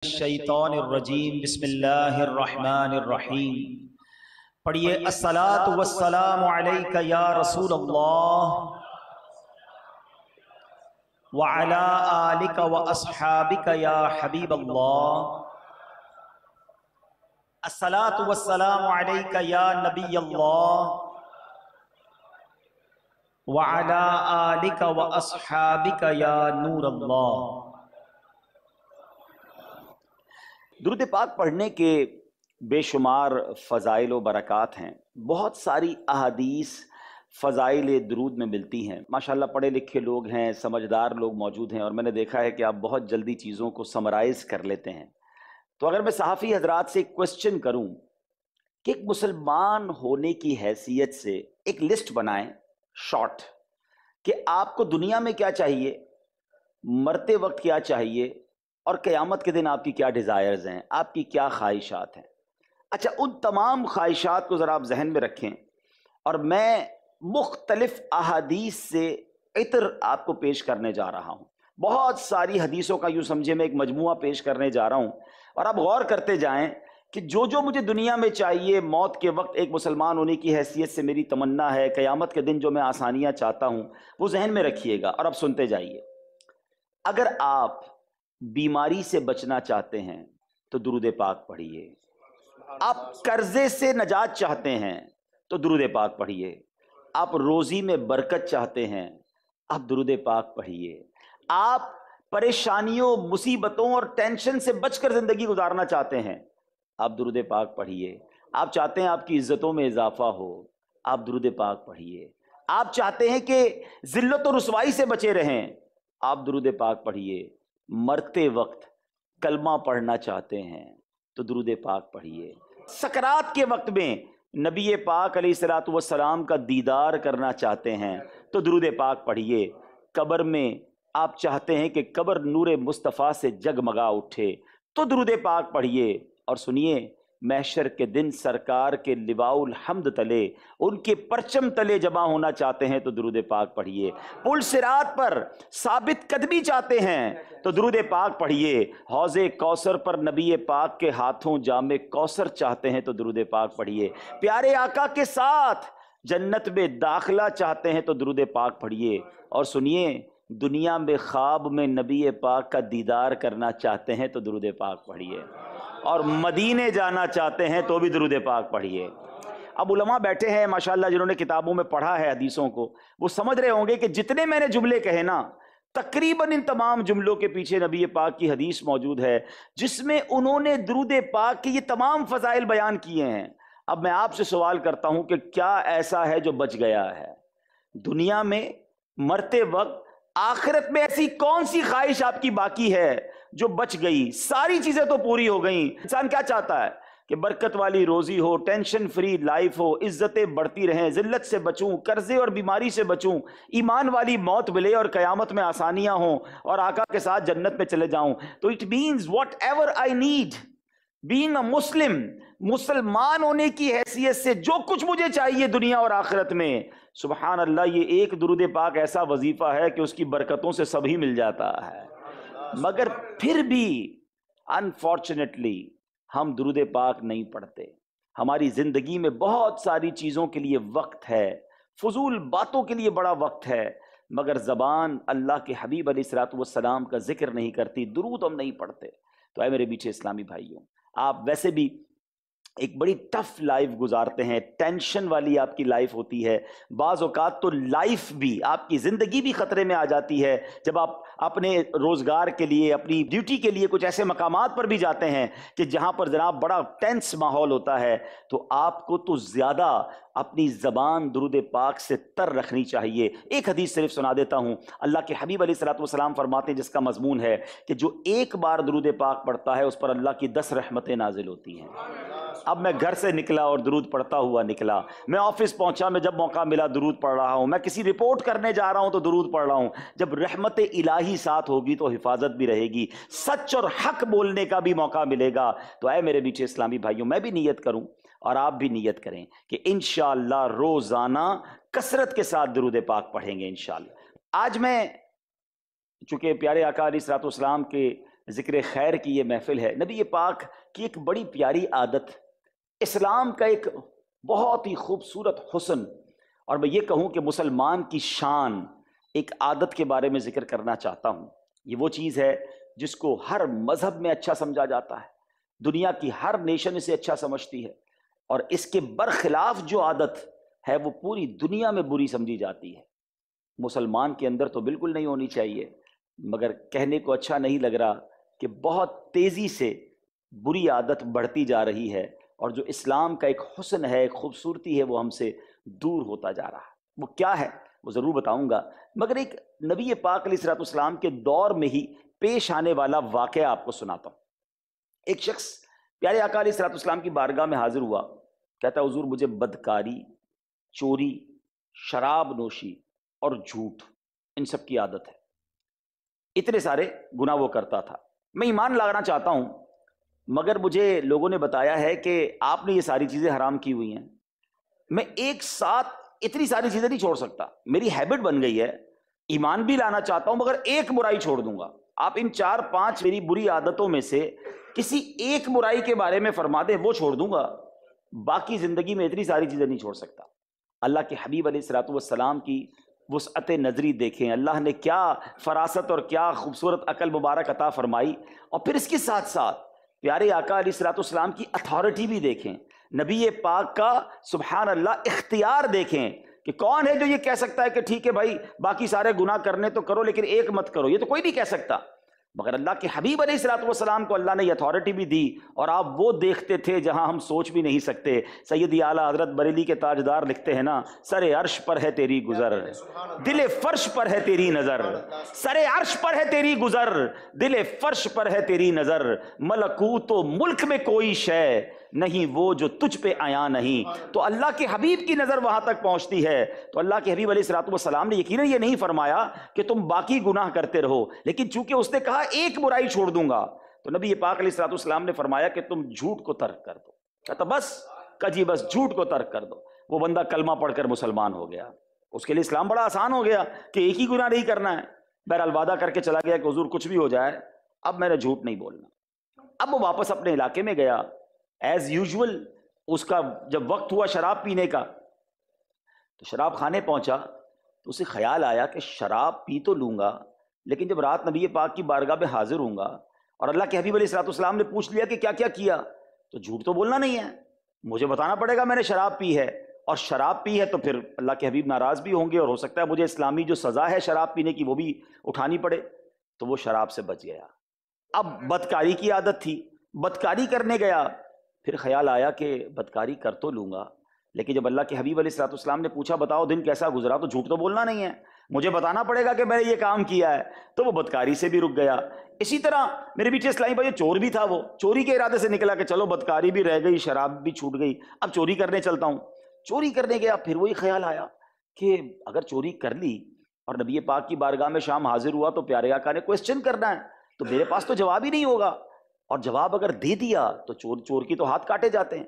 الشیطان الرجیم بسم اللہ الرحمن الرحیم پڑھیے الصلاۃ والسلام علیک یا رسول اللہ وعلی آلک واصحابک یا حبیب اللہ الصلاۃ والسلام علیک یا نبی اللہ وعلی آلک واصحابک یا نور اللہ۔ درود پاک پڑھنے کے بے شمار فضائل و برکات ہیں، بہت ساری احادیث فضائل درود میں ملتی ہیں۔ ماشاءاللہ پڑھے لکھے لوگ ہیں، سمجھدار لوگ موجود ہیں، اور میں نے دیکھا ہے کہ آپ بہت جلدی چیزوں کو سمرائز کر لیتے ہیں۔ تو اگر میں صحافی حضرات سے ایک کوسچن کروں کہ ایک مسلمان ہونے کی حیثیت سے ایک لسٹ بنائیں شارٹ، کہ آپ کو دنیا میں کیا چاہیے، مرتے وقت کیا چاہیے، اور قیامت کے دن آپ کی کیا ڈیزائرز ہیں، آپ کی کیا خواہشات ہیں۔ اچھا، ان تمام خواہشات کو ذرا آپ ذہن میں رکھیں، اور میں مختلف احادیث سے عطر آپ کو پیش کرنے جا رہا ہوں۔ بہت ساری حدیثوں کا یوں سمجھے میں ایک مجموعہ پیش کرنے جا رہا ہوں، اور آپ غور کرتے جائیں کہ جو جو مجھے دنیا میں چاہیے، موت کے وقت ایک مسلمان ہونے کی حیثیت سے میری تمنا ہے، قیامت کے دن جو میں آسانیاں چاہتا ہوں، وہ ذہن میں رکھیے گا۔ اور اب سنتے جائیے۔ اگر آپ بیماری سے بچنا چاہتے ہیں تو درود پاک پڑھیے، آپ قرضے سے نجات چاہتے ہیں تو درود پاک پڑھیے، آپ روزی میں برکت چاہتے ہیں آپ درود پاک پڑھیے، آپ پریشانیوں، مصیبتوں اور ٹینشن سے بچ کر زندگی گزارنا چاہتے ہیں آپ درود پاک پڑھیے، آپ چاہتے ہیں آپ کی عزتوں میں اضافہ ہو آپ درود پاک پڑھیے، آپ چاہتے ہیں کہ ذلت و رسوائی سے بچے رہیں آپ درود پاک پڑھیے، مرتے وقت کلمہ پڑھنا چاہتے ہیں تو درود پاک پڑھیے، سکرات کے وقت میں نبی پاک علیہ الصلوۃ والسلام کا دیدار کرنا چاہتے ہیں تو درود پاک پڑھیے، قبر میں آپ چاہتے ہیں کہ قبر نور مصطفیٰ سے جگمگا اٹھے تو درود پاک پڑھیے، اور سنیے محشر کے دن سرکار کے لواء الحمد تلے، ان کے پرچم تلے جمع ہونا چاہتے ہیں تو درود پاک پڑھیے، پل صراط پر ثابت قدمی چاہتے ہیں تو درود پاک پڑھیے، حوض کوثر پر نبی پاک کے ہاتھوں جام کوثر چاہتے ہیں تو درود پاک پڑھیے، پیارے آقا کے ساتھ جنت میں داخلہ چاہتے ہیں تو درود پاک پڑھیے، اور سنیے دنیا میں خواب میں نبی پاک کا دیدار کرنا چاہتے ہیں تو درود پاک پڑھیے، اور مدینے جانا چاہتے ہیں تو بھی درود پاک پڑھیے۔ اب علماء بیٹھے ہیں ماشاءاللہ جنہوں نے کتابوں میں پڑھا ہے حدیثوں کو، وہ سمجھ رہے ہوں گے کہ جتنے میں نے جملے کہے نا، تقریباً ان تمام جملوں کے پیچھے نبی پاک کی حدیث موجود ہے جس میں انہوں نے درود پاک کے یہ تمام فضائل بیان کیے ہیں۔ اب میں آپ سے سوال کرتا ہوں کہ کیا ایسا ہے جو بچ گیا ہے دنیا میں مرتے وقت؟ آخرت میں ایسی کون سی خواہش آپ کی باقی ہے جو بچ گئی؟ ساری چیزیں تو پوری ہو گئیں۔ انسان کیا چاہتا ہے کہ برکت والی روزی ہو، ٹینشن فری لائف ہو، عزتیں بڑھتی رہیں، ذلت سے بچوں، قرضے اور بیماری سے بچوں، ایمان والی موت ملے اور قیامت میں آسانیاں ہوں اور آقا کے ساتھ جنت میں چلے جاؤں۔ تو it means whatever I need being a Muslim, مسلمان ہونے کی حیثیت سے جو کچھ مجھے چاہیے دنیا اور آخرت میں، سبحان اللہ یہ ایک درود پاک ایسا وظیفہ ہے کہ اس کی برکتوں سے سب ہی مل جاتا ہے۔ مگر پھر بھی انفارچونیٹلی ہم درود پاک نہیں پڑھتے۔ ہماری زندگی میں بہت ساری چیزوں کے لیے وقت ہے، فضول باتوں کے لیے بڑا وقت ہے، مگر زبان اللہ کے حبیب علیہ الصلوۃ والسلام کا ذکر نہیں کرتی، درود ہم نہیں پڑھتے۔ تو اے میرے میٹھے اسلامی بھائیوں، آپ ویسے بھی ایک بڑی ٹف لائف گزارتے ہیں، ٹینشن والی آپ کی لائف ہوتی ہے، بعض اوقات تو لائف بھی، آپ کی زندگی بھی خطرے میں آ جاتی ہے جب آپ اپنے روزگار کے لیے، اپنی ڈیوٹی کے لیے کچھ ایسے مقامات پر بھی جاتے ہیں کہ جہاں پر جناب بڑا ٹینس ماحول ہوتا ہے، تو آپ کو تو زیادہ اپنی زبان درود پاک سے تر رکھنی چاہیے۔ ایک حدیث صرف سنا دیتا ہوں، اللہ کے حبیب علیہ الصلوۃ والسلام فرماتے ہیں جس کا مضمون ہے کہ جو ایک بار درود پاک پڑھتا ہے اس پر اللہ کی 10 رحمتیں نازل ہوتی ہیں۔ اب میں گھر سے نکلا اور درود پڑھتا ہوا نکلا، میں آفس پہنچا، میں جب موقع ملا درود پڑھ رہا ہوں، میں کسی رپورٹ کرنے جا رہا ہوں تو درود پڑھ رہا ہوں۔ جب رحمت الہی ساتھ ہوگی تو حفاظت بھی رہے گی، سچ اور حق بولنے کا بھی موقع ملے گا۔ تو اے میرے میٹھے اسلامی بھائیوں، میں بھی نیت کروں اور آپ بھی نیت کریں کہ انشاءاللہ روزانہ کثرت کے ساتھ درود پاک پڑھیں گے انشاءاللہ۔ آج میں چونکہ پیارے آقا علیہ الصلوۃ والسلام کے ذکر خیر کی یہ محفل ہے، نبی پاک کی ایک بڑی پیاری عادت، اسلام کا ایک بہت ہی خوبصورت حسن، اور میں یہ کہوں کہ مسلمان کی شان ایک عادت کے بارے میں ذکر کرنا چاہتا ہوں۔ یہ وہ چیز ہے جس کو ہر مذہب میں اچھا سمجھا جاتا ہے، دنیا کی ہر نیشن اسے اچھا سمجھتی ہے، اور اس کے برخلاف جو عادت ہے وہ پوری دنیا میں بری سمجھی جاتی ہے۔ مسلمان کے اندر تو بالکل نہیں ہونی چاہیے، مگر کہنے کو اچھا نہیں لگ رہا کہ بہت تیزی سے بری عادت بڑھتی جا رہی ہے، اور جو اسلام کا ایک حسن ہے، ایک خوبصورتی ہے، وہ ہم سے دور ہوتا جا رہا ہے۔ وہ کیا ہے وہ ضرور بتاؤں گا، مگر ایک نبی پاک علیہ الصلوۃ والسلام کے دور میں ہی پیش آنے والا واقعہ آپ کو سناتا ہوں۔ ایک شخص پیارے آقا علیہ الصلوۃ والسلام کی بارگاہ میں حاضر ہوا، کہتا حضور مجھے بدکاری، چوری، شراب نوشی اور جھوٹ، ان سب کی عادت ہے، اتنے سارے گناہ وہ کرتا تھا۔ میں ایمان لانا چاہتا ہوں، مگر مجھے لوگوں نے بتایا ہے کہ آپ نے یہ ساری چیزیں حرام کی ہوئی ہیں، میں ایک ساتھ اتنی ساری چیزیں نہیں چھوڑ سکتا، میری ہیبٹ بن گئی ہے، ایمان بھی لانا چاہتا ہوں مگر ایک برائی چھوڑ دوں گا۔ آپ ان 4-5 میری بری عادتوں میں سے کسی ایک برائی کے بارے میں فرما دیں، وہ چھوڑ دوں گا، باقی زندگی میں اتنی ساری چیزیں نہیں چھوڑ سکتا۔ اللہ کے حبیب علیہ الصلوۃ والسلام کی وسعت نظری دیکھیں، اللہ نے کیا فراست اور کیا خوبصورت عقل مبارک عطا فرمائی، اور پھر اس کے ساتھ ساتھ پیارے آقا علیہ الصلوۃ والسلام کی اتھارٹی بھی دیکھیں، نبی پاک کا سبحان اللہ اختیار دیکھیں کہ کون ہے جو یہ کہہ سکتا ہے کہ ٹھیک ہے بھائی باقی سارے گناہ کرنے تو کرو لیکن ایک مت کرو، یہ تو کوئی نہیں کہہ سکتا، مگر اللہ کے حبیب علیہ الصلوۃ والسلام کو اللہ نے یہ اتھارٹی بھی دی، اور آپ وہ دیکھتے تھے جہاں ہم سوچ بھی نہیں سکتے۔ سیدی اعلیٰ حضرت بریلی کے تاجدار لکھتے ہیں نا، سر عرش پر ہے تیری گزر، دل فرش پر ہے تیری نظر، سر عرش پر ہے تیری گزر، دل فرش پر ہے تیری نظر، ملکوت و ملک میں کوئی شے نہیں وہ جو تجھ پہ آیا نہیں۔ تو اللہ کے حبیب کی نظر وہاں تک پہنچتی ہے، تو اللہ کے حبیب علیہ الصلوۃ والسلام نے یقیناً یہ نہیں فرمایا کہ تم باقی گناہ کرتے رہو، لیکن چونکہ اس نے کہا ایک برائی چھوڑ دوں گا، تو نبی پاک علیہ الصلوۃ والسلام نے فرمایا کہ تم جھوٹ کو ترک کر دو۔ کہتا بس کجی بس جھوٹ کو ترک کر دو۔ وہ بندہ کلمہ پڑھ کر مسلمان ہو گیا، اس کے لیے اسلام بڑا آسان ہو گیا کہ ایک ہی گناہ نہیں کرنا ہے۔ بہرحال وعدہ کر کے چلا گیا کہ حضور کچھ بھی ہو جائے اب میں نے جھوٹ نہیں بولنا۔ اب وہ واپس اپنے علاقے میں گیا، ایز یوزول اس کا جب وقت ہوا شراب پینے کا تو شراب خانے پہنچا، تو اسے خیال آیا کہ شراب پی تو لوں گا لیکن جب رات نبی پاک کی بارگاہ میں حاضر ہوں گا اور اللہ کے حبیب علیہ الصلوۃ والسلام نے پوچھ لیا کہ کیا کیا کیا، تو جھوٹ تو بولنا نہیں ہے، مجھے بتانا پڑے گا میں نے شراب پی ہے، اور شراب پی ہے تو پھر اللہ کے حبیب ناراض بھی ہوں گے، اور ہو سکتا ہے مجھے اسلامی جو سزا ہے شراب پینے کی وہ بھی اٹھانی پڑے، تو وہ شراب سے بچ گیا۔ اب بدکاری کی عادت تھی، بدکاری کرنے گیا، پھر خیال آیا کہ بدکاری کر تو لوں گا لیکن جب اللہ کے حبیب علیہ الصلوۃ والسلام نے پوچھا بتاؤ دن کیسا گزرا، تو جھوٹ تو بولنا نہیں ہے، مجھے بتانا پڑے گا کہ میں نے یہ کام کیا ہے، تو وہ بدکاری سے بھی رک گیا۔ اسی طرح میرے بیٹے اسلامی بھائی چور بھی تھا، وہ چوری کے ارادے سے نکلا کہ چلو بدکاری بھی رہ گئی، شراب بھی چھوٹ گئی، اب چوری کرنے چلتا ہوں۔ چوری کرنے گیا، پھر وہی خیال آیا کہ اگر چوری کر لی اور نبی پاک کی بارگاہ میں شام حاضر ہوا تو پیارے آقا نے کوسچن کرنا ہے، تو میرے پاس تو جواب ہی نہیں ہوگا، اور جواب اگر دے دیا تو چور کی تو ہاتھ کاٹے جاتے ہیں۔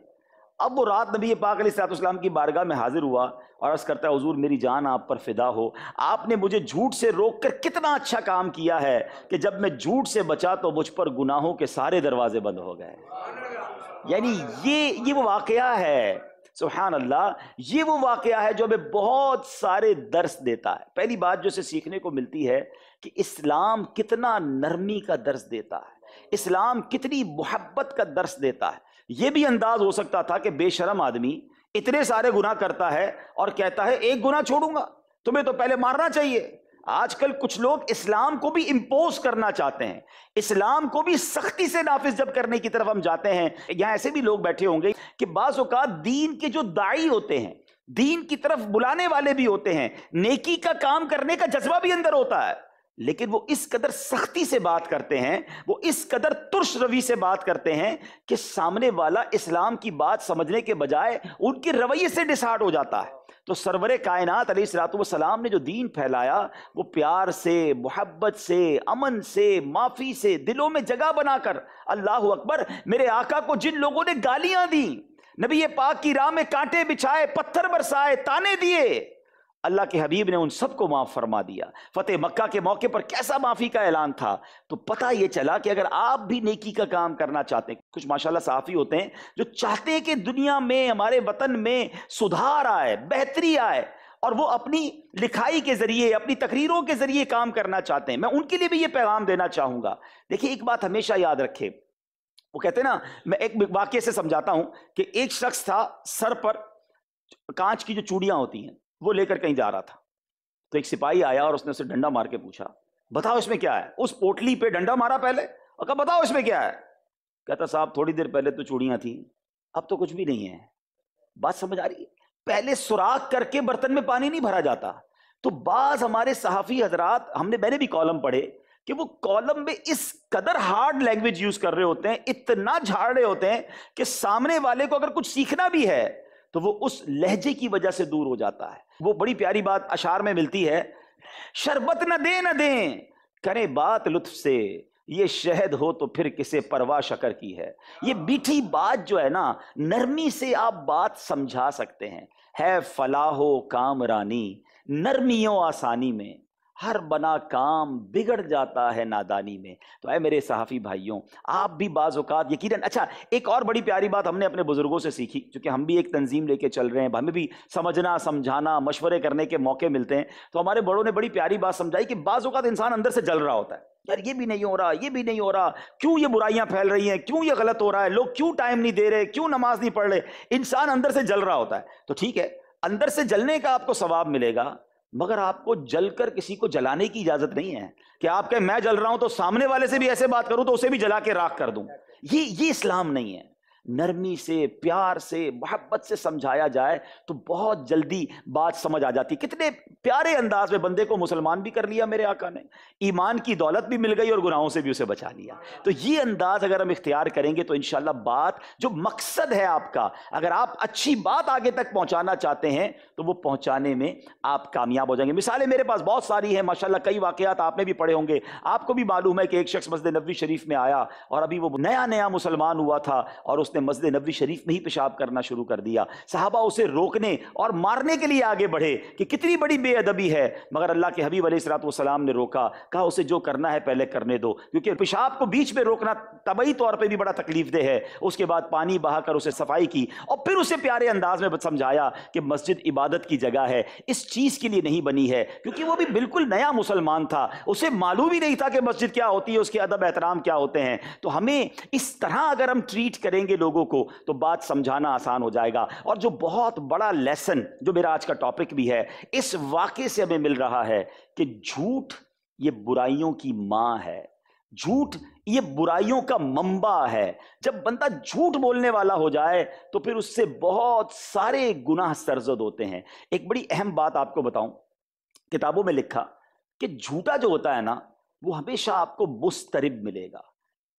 اب وہ رات نبی پاک علیہ الصلوۃ والسلام کی بارگاہ میں حاضر ہوا اور عرض کرتا ہے حضور میری جان آپ پر فدا ہو، آپ نے مجھے جھوٹ سے روک کر کتنا اچھا کام کیا ہے کہ جب میں جھوٹ سے بچا تو مجھ پر گناہوں کے سارے دروازے بند ہو گئے۔ یعنی یہ وہ واقعہ ہے، سبحان اللہ، یہ وہ واقعہ ہے جو ہمیں بہت سارے درس دیتا ہے۔ پہلی بات جو اسے سیکھنے کو ملتی ہے کہ اسلام کتنا نرمی کا درس دیتا ہے، اسلام کتنی محبت کا درس دیتا ہے۔ یہ بھی انداز ہو سکتا تھا کہ بے شرم آدمی اتنے سارے گناہ کرتا ہے اور کہتا ہے ایک گناہ چھوڑوں گا، تمہیں تو پہلے مارنا چاہیے۔ آج کل کچھ لوگ اسلام کو بھی امپوز کرنا چاہتے ہیں، اسلام کو بھی سختی سے نافذ جب کرنے کی طرف ہم جاتے ہیں۔ یہاں ایسے بھی لوگ بیٹھے ہوں گے کہ بعض اوقات دین کے جو داعی ہوتے ہیں، دین کی طرف بلانے والے بھی ہوتے ہیں، نیکی کا کام کرنے کا جذبہ بھی اندر ہوتا ہے، لیکن وہ اس قدر سختی سے بات کرتے ہیں، وہ اس قدر ترش روی سے بات کرتے ہیں کہ سامنے والا اسلام کی بات سمجھنے کے بجائے ان کے رویے سے ڈسہارٹ ہو جاتا ہے۔ تو سرور کائنات علیہ الصلوۃ والسلام نے جو دین پھیلایا وہ پیار سے، محبت سے، امن سے، معافی سے، دلوں میں جگہ بنا کر۔ اللہ اکبر، میرے آقا کو جن لوگوں نے گالیاں دیں، نبی پاک کی راہ میں کانٹے بچھائے، پتھر برسائے، تانے دیے، اللہ کے حبیب نے ان سب کو معاف فرما دیا۔ فتح مکہ کے موقع پر کیسا معافی کا اعلان تھا۔ تو پتہ یہ چلا کہ اگر آپ بھی نیکی کا کام کرنا چاہتے ہیں، کچھ ماشاءاللہ صحافی ہوتے ہیں جو چاہتے ہیں کہ دنیا میں، ہمارے وطن میں سدھار آئے، بہتری آئے، اور وہ اپنی لکھائی کے ذریعے، اپنی تقریروں کے ذریعے کام کرنا چاہتے ہیں، میں ان کے لیے بھی یہ پیغام دینا چاہوں گا۔ دیکھیں ایک بات ہمیشہ یاد رکھے، وہ کہتے ہیں نا، میں ایک واقعے سے سمجھاتا ہوں کہ ایک شخص تھا، سر پر کانچ کی جو چوڑیاں ہوتی ہیں وہ لے کر کہیں جا رہا تھا، تو ایک سپاہی آیا اور اس نے اسے ڈنڈا مار کے پوچھا بتاؤ اس میں کیا ہے۔ اس پوٹلی پہ ڈنڈا مارا پہلے اور کہا بتاؤ اس میں کیا ہے۔ کہتا صاحب تھوڑی دیر پہلے تو چوڑیاں تھیں، اب تو کچھ بھی نہیں ہے۔ بات سمجھ آ رہی ہے؟ پہلے سوراخ کر کے برتن میں پانی نہیں بھرا جاتا۔ تو بعض ہمارے صحافی حضرات، میں نے بھی کالم پڑھے کہ وہ کالم میں اس قدر ہارڈ لینگویج یوز کر رہے ہوتے ہیں، اتنا جھاڑ رہے ہوتے ہیں کہ سامنے والے کو اگر کچھ سیکھنا بھی ہے تو وہ اس لہجے کی وجہ سے دور ہو جاتا ہے۔ وہ بڑی پیاری بات اشعار میں ملتی ہے، شربت نہ دیں کریں بات لطف سے، یہ شہد ہو تو پھر کسے پرواہ شکر کی ہے۔ یہ میٹھی بات جو ہے نا، نرمی سے آپ بات سمجھا سکتے ہیں۔ ہے فلاح و کامرانی نرمیوں آسانی میں، ہر بنا کام بگڑ جاتا ہے نادانی میں۔ تو اے میرے صحافی بھائیوں، آپ بھی بعض اوقات یقیناً، اچھا ایک اور بڑی پیاری بات ہم نے اپنے بزرگوں سے سیکھی، چونکہ ہم بھی ایک تنظیم لے کے چل رہے ہیں، ہمیں بھی سمجھنا، سمجھانا، مشورے کرنے کے موقع ملتے ہیں، تو ہمارے بڑوں نے بڑی پیاری بات سمجھائی کہ بعض اوقات انسان اندر سے جل رہا ہوتا ہے، یار یہ بھی نہیں ہو رہا، یہ بھی نہیں ہو رہا، کیوں یہ برائیاں پھیل رہی ہیں، کیوں یہ غلط ہو رہا ہے، لوگ کیوں ٹائم نہیں دے رہے، کیوں نماز نہیں پڑھ رہے۔ انسان اندر سے جل رہا ہوتا ہے، تو ٹھیک ہے اندر سے جلنے کا آپ کو ثواب ملے گا، مگر آپ کو جل کر کسی کو جلانے کی اجازت نہیں ہے کہ آپ کہ میں جل رہا ہوں تو سامنے والے سے بھی ایسے بات کروں تو اسے بھی جلا کے راکھ کر دوں۔ یہ اسلام نہیں ہے۔ نرمی سے، پیار سے، محبت سے سمجھایا جائے تو بہت جلدی بات سمجھ آ جاتی۔ کتنے پیارے انداز میں بندے کو مسلمان بھی کر لیا میرے آقا نے، ایمان کی دولت بھی مل گئی اور گناہوں سے بھی اسے بچا لیا۔ تو یہ انداز اگر ہم اختیار کریں گے تو انشاءاللہ بات جو مقصد ہے آپ کا، اگر آپ اچھی بات آگے تک پہنچانا چاہتے ہیں تو وہ پہنچانے میں آپ کامیاب ہو جائیں گے۔ مثالیں میرے پاس بہت ساری ہیں ماشاءاللہ، کئی واقعات آپ نے بھی پڑھے ہوں گے، آپ کو بھی معلوم ہے کہ ایک شخص مسجد نبوی شریف میں آیا اور ابھی وہ نیا مسلمان ہوا تھا اور اس نے مسجد نبوی شریف میں ہی پیشاب کرنا شروع کر دیا۔ صحابہ اسے روکنے اور مارنے کے لیے آگے بڑھے کہ کتنی بڑی بے ادبی ہے، مگر اللہ کے حبیب علیہ الصلوۃ والسلام نے روکا، کہا اسے جو کرنا ہے پہلے کرنے دو، کیونکہ پیشاب کو بیچ میں روکنا طبعی طور پہ بھی بڑا تکلیف دہ ہے۔ اس کے بعد پانی بہا کر اسے صفائی کی اور پھر اسے پیارے انداز میں سمجھایا کہ مسجد عبادت کی جگہ ہے، اس چیز کے لیے نہیں بنی ہے، کیونکہ وہ بھی بالکل نیا مسلمان تھا، اسے معلوم ہی نہیں تھا کہ مسجد کیا ہوتی ہے، اس کے ادب احترام کیا ہوتے ہیں۔ تو ہمیں اس طرح اگر ہم ٹریٹ کریں گے لوگوں کو تو بات سمجھانا آسان ہو جائے گا۔ اور جو بہت بڑا لیسن جو میرا آج کا ٹاپک بھی ہے، اس واقعے سے ہمیں مل رہا ہے کہ جھوٹ یہ برائیوں کی ماں ہے، جھوٹ یہ برائیوں کا منبع ہے۔ جب بندہ جھوٹ بولنے والا ہو جائے تو پھر اس سے بہت سارے گناہ سرزد ہوتے ہیں۔ ایک بڑی اہم بات آپ کو بتاؤں، کتابوں میں لکھا کہ جھوٹا جو ہوتا ہے نا، وہ ہمیشہ آپ کو مضطرب ملے گا،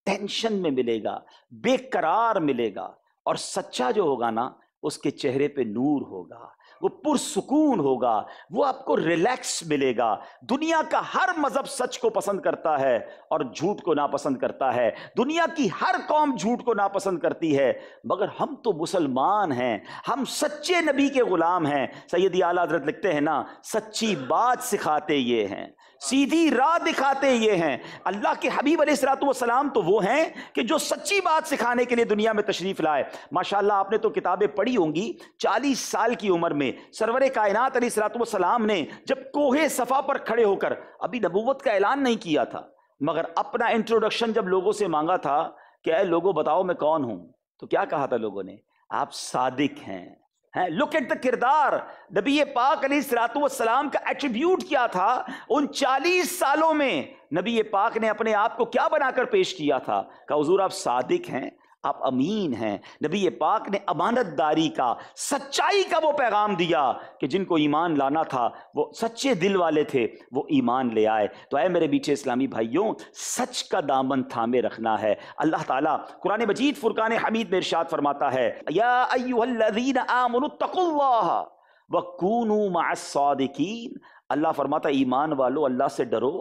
ٹینشن میں ملے گا، بے قرار ملے گا، اور سچا جو ہوگا نا، اس کے چہرے پہ نور ہوگا، وہ پرسکون ہوگا، وہ آپ کو ریلیکس ملے گا۔ دنیا کا ہر مذہب سچ کو پسند کرتا ہے اور جھوٹ کو ناپسند کرتا ہے، دنیا کی ہر قوم جھوٹ کو ناپسند کرتی ہے، مگر ہم تو مسلمان ہیں، ہم سچے نبی کے غلام ہیں۔ سیدی اعلیٰ حضرت لکھتے ہیں نا، سچی بات سکھاتے یہ ہیں، سیدھی راہ دکھاتے یہ ہیں۔ اللہ کے حبیب علیہ الصلوۃ والسلام تو وہ ہیں کہ جو سچی بات سکھانے کے لیے دنیا میں تشریف لائے۔ ماشاءاللہ آپ نے تو کتابیں پڑھی ہوں گی، 40 سال کی عمر میں سرور کائنات علیہ الصلوۃ والسلام نے جب کوہ صفا پر کھڑے ہو کر، ابھی نبوت کا اعلان نہیں کیا تھا، مگر اپنا انٹروڈکشن جب لوگوں سے مانگا تھا کہ اے لوگوں بتاؤ میں کون ہوں، تو کیا کہا تھا لوگوں نے؟ آپ صادق ہیں۔ لک ایٹ دا کردار، نبی پاک علیہ الصلوۃ والسلام کا ایٹریبیوٹ کیا تھا؟ ان 40 سالوں میں نبی پاک نے اپنے آپ کو کیا بنا کر پیش کیا تھا؟ کہ حضور آپ صادق ہیں، آپ امین ہیں۔ نبی پاک نے امانت داری کا، سچائی کا وہ پیغام دیا کہ جن کو ایمان لانا تھا، وہ سچے دل والے تھے، وہ ایمان لے آئے۔ تو اے میرے میٹھے اسلامی بھائیوں، سچ کا دامن تھامے رکھنا ہے۔ اللہ تعالیٰ قرآن مجید فرقان حمید میں ارشاد فرماتا ہے، یا ایھا الذین آمنوا اتقوا اللہ وکونوا مع الصادقین۔ اللہ فرماتا ہے ایمان والو اللہ سے ڈرو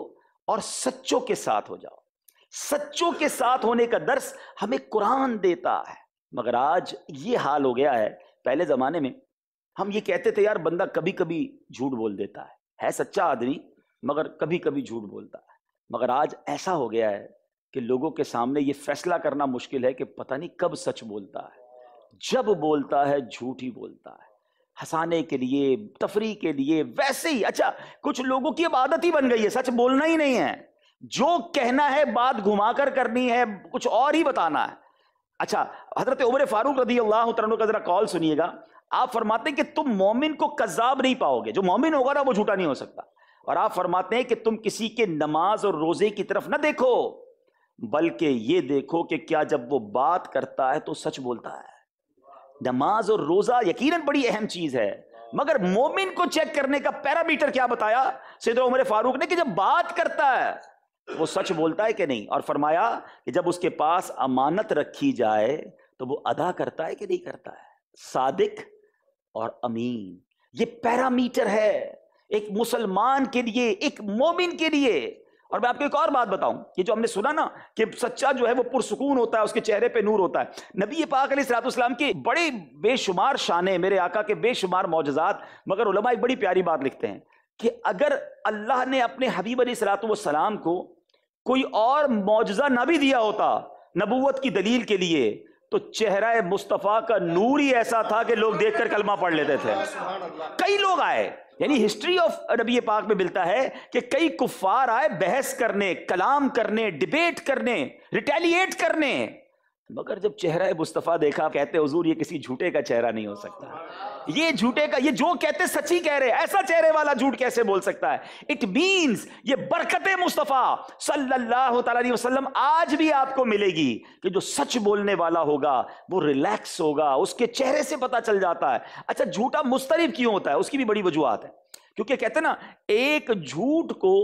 اور سچوں کے ساتھ ہو جاؤ۔ سچوں کے ساتھ ہونے کا درس ہمیں قرآن دیتا ہے، مگر آج یہ حال ہو گیا ہے۔ پہلے زمانے میں ہم یہ کہتے تھے یار بندہ کبھی کبھی جھوٹ بول دیتا ہے سچا آدمی مگر کبھی کبھی جھوٹ بولتا ہے. مگر آج ایسا ہو گیا ہے کہ لوگوں کے سامنے یہ فیصلہ کرنا مشکل ہے کہ پتہ نہیں کب سچ بولتا ہے. جب بولتا ہے جھوٹ ہی بولتا ہے، ہنسانے کے لیے، تفریح کے لیے. ویسے ہی اچھا کچھ لوگوں کی اب عادت ہی بن گئی ہے، سچ بولنا ہی نہیں ہے، جو کہنا ہے بات گھما کر کرنی ہے، کچھ اور ہی بتانا ہے. اچھا حضرت عمر فاروق رضی اللہ عنہ کا ذرا قول سنیے گا. آپ فرماتے ہیں کہ تم مومن کو کذاب نہیں پاؤ گے، جو مومن ہوگا نا وہ جھوٹا نہیں ہو سکتا. اور آپ فرماتے ہیں کہ تم کسی کے نماز اور روزے کی طرف نہ دیکھو، بلکہ یہ دیکھو کہ کیا جب وہ بات کرتا ہے تو سچ بولتا ہے. نماز اور روزہ یقیناً بڑی اہم چیز ہے، مگر مومن کو چیک کرنے کا پیرامیٹر کیا بتایا سیدنا عمر فاروق نے؟ کہ جب بات کرتا ہے وہ سچ بولتا ہے کہ نہیں. اور فرمایا کہ جب اس کے پاس امانت رکھی جائے تو وہ ادا کرتا ہے کہ نہیں کرتا ہے. صادق اور امین، یہ پیرامیٹر ہے ایک مسلمان کے لیے، ایک مومن کے لیے. اور میں آپ کو ایک اور بات بتاؤں، یہ جو ہم نے سنا نا کہ سچا جو ہے وہ پرسکون ہوتا ہے، اس کے چہرے پہ نور ہوتا ہے. نبی پاک علیہ الصلوۃ والسلام کی بڑے بے شمار شانیں، میرے آقا کے بے شمار معجزات، مگر علماء ایک بڑی پیاری بات لکھتے ہیں کہ اگر اللہ نے اپنے حبیب علیہ الصلوۃ والسلام کو کوئی اور معجزہ نہ بھی دیا ہوتا نبوت کی دلیل کے لیے، تو چہرہ مصطفیٰ کا نور ہی ایسا تھا کہ لوگ دیکھ کر کلمہ پڑھ لیتے تھے. کئی لوگ آئے، یعنی ہسٹری آف نبی پاک میں ملتا ہے کہ کئی کفار آئے بحث کرنے، کلام کرنے، ڈیبیٹ کرنے، ریٹیلیٹ کرنے، مگر جب چہرہ مصطفیٰ دیکھا کہتے حضور یہ کسی جھوٹے کا چہرہ نہیں ہو سکتا، یہ جھوٹے کا، یہ جو کہتے سچی کہہ رہے، ایسا چہرے والا جھوٹ کیسے بول سکتا ہے؟ اٹ مینز یہ برکت مصطفیٰ صلی اللہ تعالی علیہ وسلم آج بھی آپ کو ملے گی کہ جو سچ بولنے والا ہوگا وہ ریلیکس ہوگا، اس کے چہرے سے پتہ چل جاتا ہے. اچھا جھوٹا مضطرب کیوں ہوتا ہے؟ اس کی بھی بڑی وجوہات ہے، کیونکہ کہتے ہیں نا ایک جھوٹ کو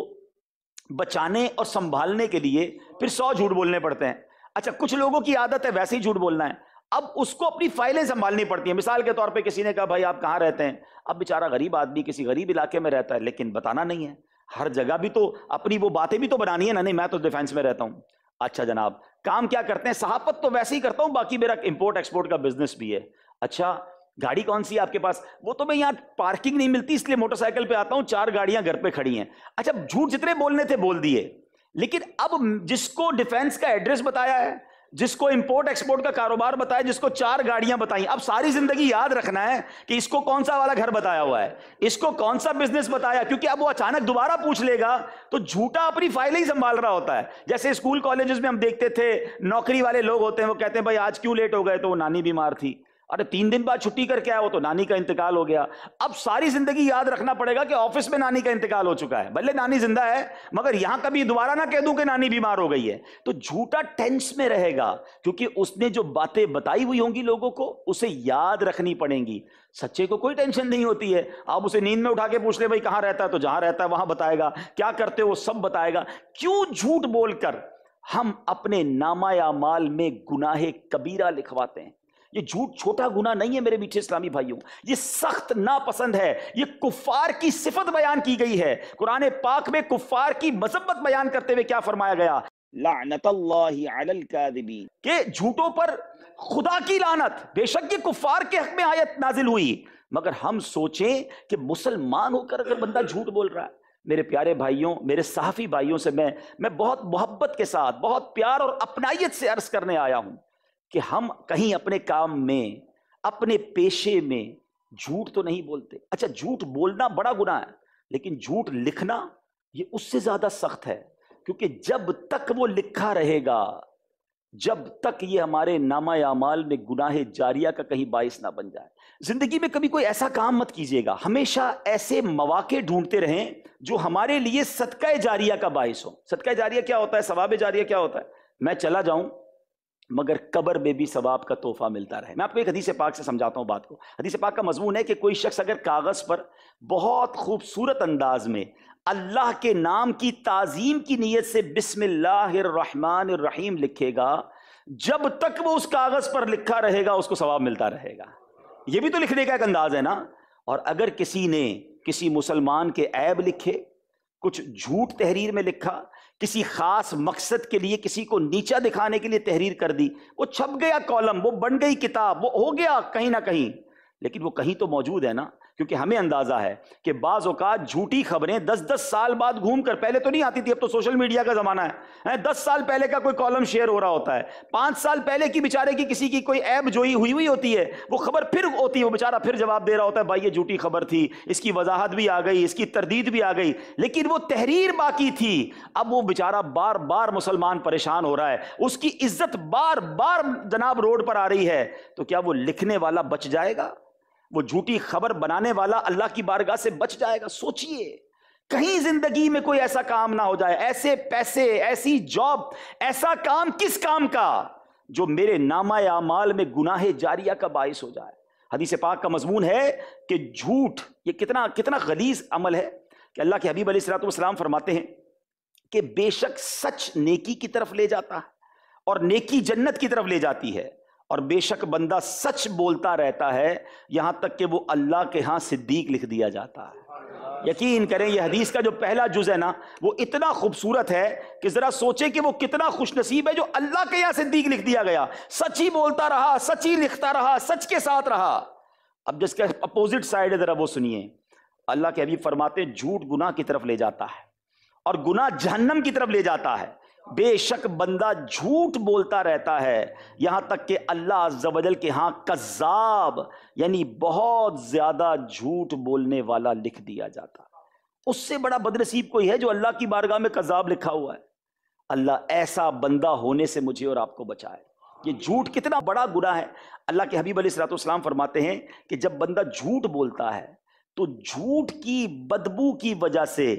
بچانے اور سنبھالنے کے لیے پھر 100 جھوٹ بولنے پڑتے ہیں. اچھا کچھ لوگوں کی عادت ہے ویسے ہی جھوٹ بولنا ہے، اب اس کو اپنی فائلیں سنبھالنی پڑتی ہیں. مثال کے طور پہ کسی نے کہا بھائی آپ کہاں رہتے ہیں؟ اب بیچارہ غریب آدمی کسی غریب علاقے میں رہتا ہے لیکن بتانا نہیں ہے، ہر جگہ بھی تو اپنی وہ باتیں بھی تو بنانی ہے نا. نہیں میں تو ڈیفینس میں رہتا ہوں. اچھا جناب کام کیا کرتے ہیں؟ صحافت تو ویسے ہی کرتا ہوں، باقی میرا امپورٹ ایکسپورٹ کا بزنس بھی ہے. اچھا گاڑی کون سی ہے آپ کے پاس؟ وہ تو میں یہاں پارکنگ نہیں ملتی اس لیے موٹر سائیکل پہ آتا ہوں، 4 گاڑیاں گھر پہ کھڑی ہیں. اچھا جھوٹ جتنے بولنے تھے بول دیے، لیکن اب جس کو ڈیفینس کا ایڈریس بتایا ہے، جس کو امپورٹ ایکسپورٹ کا کاروبار بتایا، جس کو 4 گاڑیاں بتائیں، اب ساری زندگی یاد رکھنا ہے کہ اس کو کون سا والا گھر بتایا ہوا ہے، اس کو کون سا بزنس بتایا، کیونکہ اب وہ اچانک دوبارہ پوچھ لے گا تو جھوٹا اپنی فائلیں ہی سنبھال رہا ہوتا ہے. جیسے اسکول کالجز میں ہم دیکھتے تھے نوکری والے لوگ ہوتے ہیں، وہ کہتے ہیں بھائی آج کیوں لیٹ ہو گئے؟ تو وہ نانی بیمار تھی. ارے 3 دن بعد چھٹی کر کے آیا، وہ تو نانی کا انتقال ہو گیا. اب ساری زندگی یاد رکھنا پڑے گا کہ آفس میں نانی کا انتقال ہو چکا ہے، بھلے نانی زندہ ہے مگر یہاں کبھی دوبارہ نہ کہہ دوں کہ نانی بیمار ہو گئی ہے. تو جھوٹا ٹینس میں رہے گا کیونکہ اس نے جو باتیں بتائی ہوئی ہوں گی لوگوں کو اسے یاد رکھنی پڑیں گی. سچے کو کوئی ٹینشن نہیں ہوتی ہے، آپ اسے نیند میں اٹھا کے پوچھ لیں بھائی کہاں رہتا ہے، تو جہاں رہتا ہے وہاں بتائے گا، کیا کرتے ہو وہ سب بتائے گا. کیوں جھوٹ بول کر ہم اپنے نامہ اعمال میں گناہ کبیرہ لکھواتے ہیں؟ یہ جھوٹ چھوٹا گناہ نہیں ہے میرے میٹھے اسلامی بھائیوں، یہ سخت ناپسند ہے. یہ کفار کی صفت بیان کی گئی ہے قرآن پاک میں. کفار کی مذمت بیان کرتے ہوئے کیا فرمایا گیا؟ لعنت اللہ علی الکاذبین، کہ جھوٹوں پر خدا کی لعنت. بے شک یہ کفار کے حق میں آیت نازل ہوئی، مگر ہم سوچیں کہ مسلمان ہو کر اگر بندہ جھوٹ بول رہا ہے. میرے پیارے بھائیوں، میرے صحافی بھائیوں سے میں بہت محبت کے ساتھ، بہت پیار اور اپنائیت سے عرض کرنے آیا ہوں کہ ہم کہیں اپنے کام میں، اپنے پیشے میں جھوٹ تو نہیں بولتے. اچھا جھوٹ بولنا بڑا گناہ ہے، لیکن جھوٹ لکھنا یہ اس سے زیادہ سخت ہے، کیونکہ جب تک وہ لکھا رہے گا، جب تک یہ ہمارے نامہ اعمال میں گناہ جاریہ کا کہیں باعث نہ بن جائے. زندگی میں کبھی کوئی ایسا کام مت کیجیے گا، ہمیشہ ایسے مواقع ڈھونڈتے رہیں جو ہمارے لیے صدقہ جاریہ کا باعث ہو. صدقہ جاریہ کیا ہوتا ہے؟ ثواب جاریہ کیا ہوتا ہے؟ میں چلا جاؤں مگر قبر میں بھی ثواب کا تحفہ ملتا رہے. میں آپ کو ایک حدیث پاک سے سمجھاتا ہوں بات کو. حدیث پاک کا مضمون ہے کہ کوئی شخص اگر کاغذ پر بہت خوبصورت انداز میں اللہ کے نام کی تعظیم کی نیت سے بسم اللہ الرحمن الرحیم لکھے گا، جب تک وہ اس کاغذ پر لکھا رہے گا اس کو ثواب ملتا رہے گا. یہ بھی تو لکھنے کا ایک انداز ہے نا. اور اگر کسی نے کسی مسلمان کے عیب لکھے، کچھ جھوٹ تحریر میں لکھا، کسی خاص مقصد کے لیے کسی کو نیچا دکھانے کے لیے تحریر کر دی، وہ چھپ گیا کالم، وہ بن گئی کتاب، وہ ہو گیا کہیں نہ کہیں، لیکن وہ کہیں تو موجود ہے نا، کیونکہ ہمیں اندازہ ہے کہ بعض اوقات جھوٹی خبریں 10 سال بعد گھوم کر، پہلے تو نہیں آتی تھی، اب تو سوشل میڈیا کا زمانہ ہے، 10 سال پہلے کا کوئی کالم شیئر ہو رہا ہوتا ہے، 5 سال پہلے کی بیچارے کی کسی کی کوئی عیب جوئی ہوئی ہوتی ہے، وہ خبر پھر ہوتی ہے، وہ بیچارہ پھر جواب دے رہا ہوتا ہے بھائی یہ جھوٹی خبر تھی، اس کی وضاحت بھی آ گئی، اس کی تردید بھی آ گئی، لیکن وہ تحریر باقی تھی۔ اب وہ بیچارہ بار بار مسلمان پریشان ہو رہا ہے، اس کی عزت بار بار جناب روڈ پر آ رہی ہے، تو کیا وہ لکھنے والا بچ جائے گا؟ وہ جھوٹی خبر بنانے والا اللہ کی بارگاہ سے بچ جائے گا؟ سوچئے، کہیں زندگی میں کوئی ایسا کام نہ ہو جائے، ایسے پیسے، ایسی جاب، ایسا کام کس کام کا جو میرے نامہ اعمال میں گناہ جاریہ کا باعث ہو جائے۔ حدیث پاک کا مضمون ہے کہ جھوٹ یہ کتنا غلیظ عمل ہے کہ اللہ کے حبیب علیہ السلام فرماتے ہیں کہ بے شک سچ نیکی کی طرف لے جاتا ہے اور نیکی جنت کی طرف لے جاتی ہے، اور بے شک بندہ سچ بولتا رہتا ہے یہاں تک کہ وہ اللہ کے ہاں صدیق لکھ دیا جاتا ہے۔ یقین کریں یہ حدیث کا جو پہلا جز ہے نا وہ اتنا خوبصورت ہے کہ ذرا سوچیں کہ وہ کتنا خوش نصیب ہے جو اللہ کے یہاں صدیق لکھ دیا گیا، سچ ہی بولتا رہا، سچ ہی لکھتا رہا، سچ کے ساتھ رہا۔ اب جس کا اپوزٹ سائڈ ہے ذرا وہ سنیے، اللہ کے حبیب فرماتے ہیں جھوٹ گناہ کی طرف لے جاتا ہے اور گناہ جہنم کی طرف لے جاتا ہے، بے شک بندہ جھوٹ بولتا رہتا ہے یہاں تک کہ اللہ عز و جل کے ہاں کذاب یعنی بہت زیادہ جھوٹ بولنے والا لکھ دیا جاتا ہے۔ اس سے بڑا بدنصیب کوئی ہے جو اللہ کی بارگاہ میں کذاب لکھا ہوا ہے؟ اللہ ایسا بندہ ہونے سے مجھے اور آپ کو بچائے۔ یہ جھوٹ کتنا بڑا گناہ ہے۔ اللہ کے حبیب علیہ السلام فرماتے ہیں کہ جب بندہ جھوٹ بولتا ہے تو جھوٹ کی بدبو کی وجہ سے